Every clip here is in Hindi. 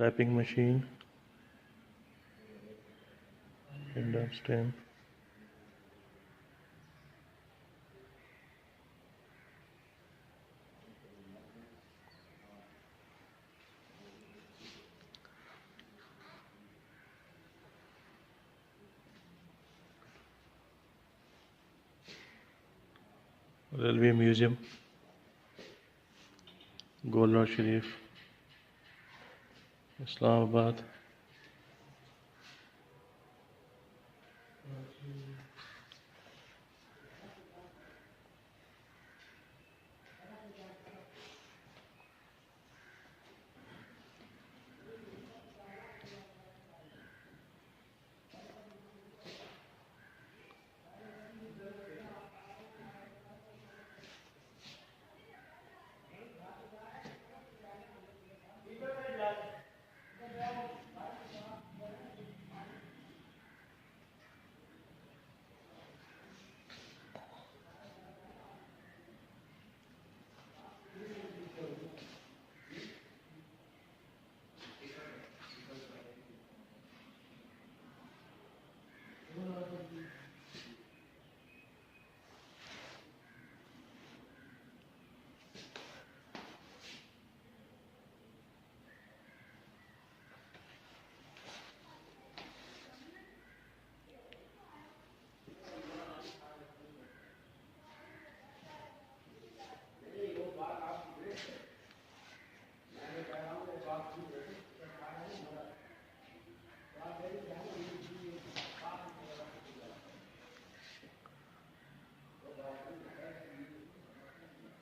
typing machine, index stamp. Railway Museum, Golnar Sharif, Islamabad.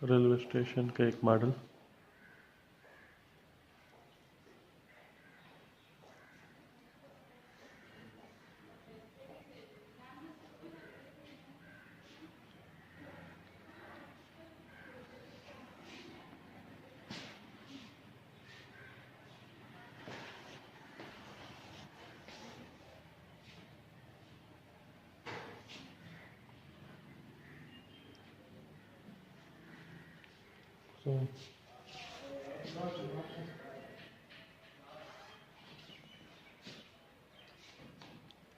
Railway station का एक मॉडल।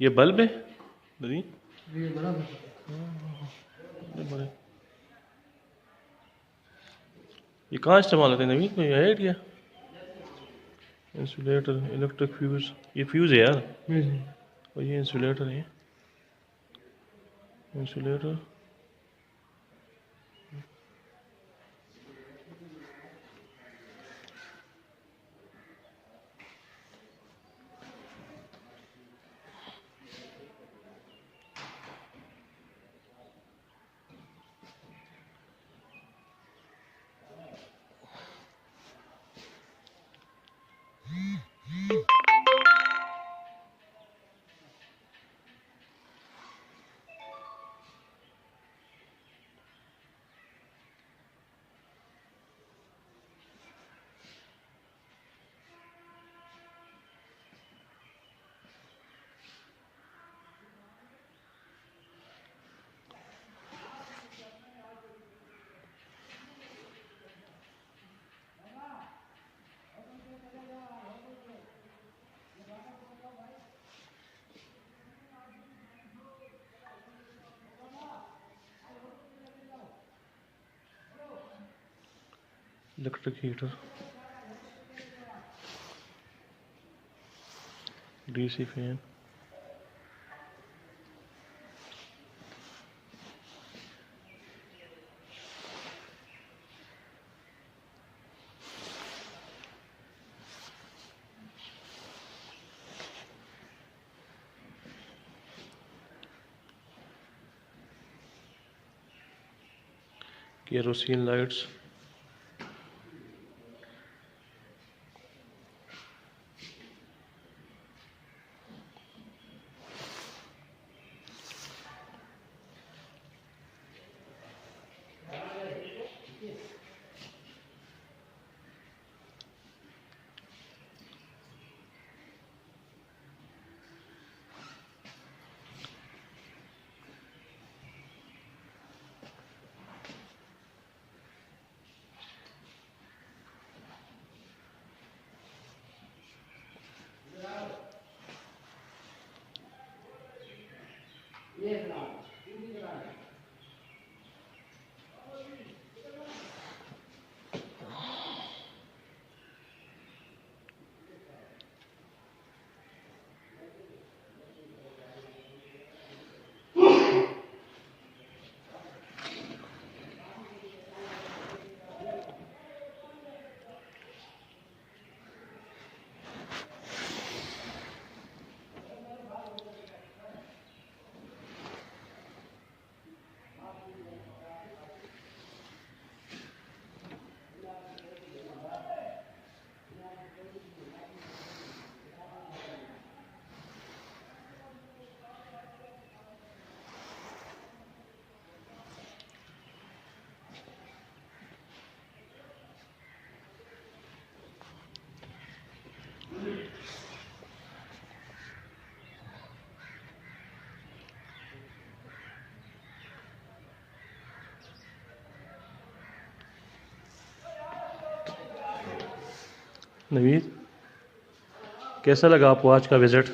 ये बल्ब है दीदी, ये बड़ा ये कहाँ इस्तेमाल होते हैं नवीन, कोई है आइडिया? इंसुलेटर, इलेक्ट्रिक फ्यूज, ये फ्यूज है यार, और ये इंसुलेटर है, insulator. Electric heater, DC fan, kerosene lights, Naveed, कैसा लगा आपको आज का विज़िट?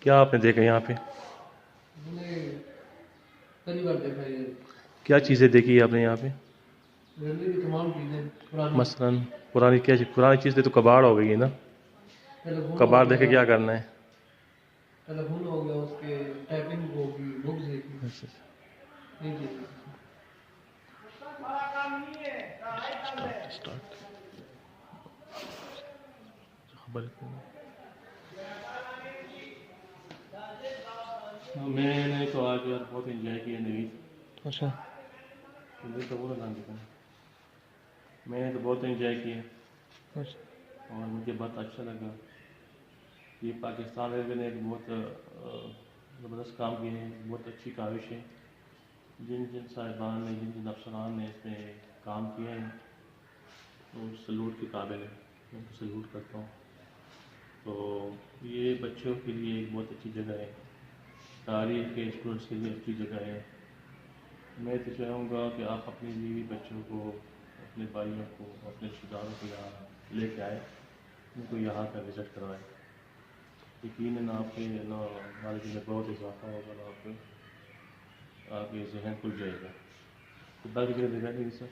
क्या आपने देखा यहाँ पे? पहली बार देखा ये। क्या चीज़ें देखी आपने यहाँ पे? दिल्ली की तमाम चीज़ें पुरानी। मसलन पुरानी क्या चीज़? पुरानी चीज़ें तो कबाड़ हो गई है ना। टेलीफोन हो कबाड़ देखे गया, क्या करना है? टेलीफोन हो गया, उसके टाइपिंग होगी, बुक्स देखी, अच्छा, नहीं चीज़ें। स्टार्ट खबर। हाँ, मैंने तो आज यार बहुत एंजॉय किया नवीद। अच्छा। मुझे तो बोला ना, मैंने तो बहुत एंजॉय किया अच्छा। और मुझे बहुत अच्छा लगा। ये पाकिस्तान रेलवे ने एक बहुत ज़बरदस्त काम किया है, बहुत अच्छी काविश है। जिन जिन साहिबान ने, जिन जिन अफसरान ने इसमें काम किया है वो सलूट के काबिल है, मैं उनको सलूट करता हूँ। तो ये बच्चों के लिए एक बहुत अच्छी जगह है, तारीख के स्टूडेंट्स के लिए अच्छी जगह है। मैं तो चाहूँगा कि आप अपने बीवी बच्चों को, अपने भाइयों को, अपने रिश्तेदारों को यहाँ लेके आए, उनको यहाँ का विज़िट करवाएं। यकीनन आपके नॉलेज में बहुत इजाफा होगा और आपके जहन खुल जाएगा। तो बाकी जगह देखा नहीं सर।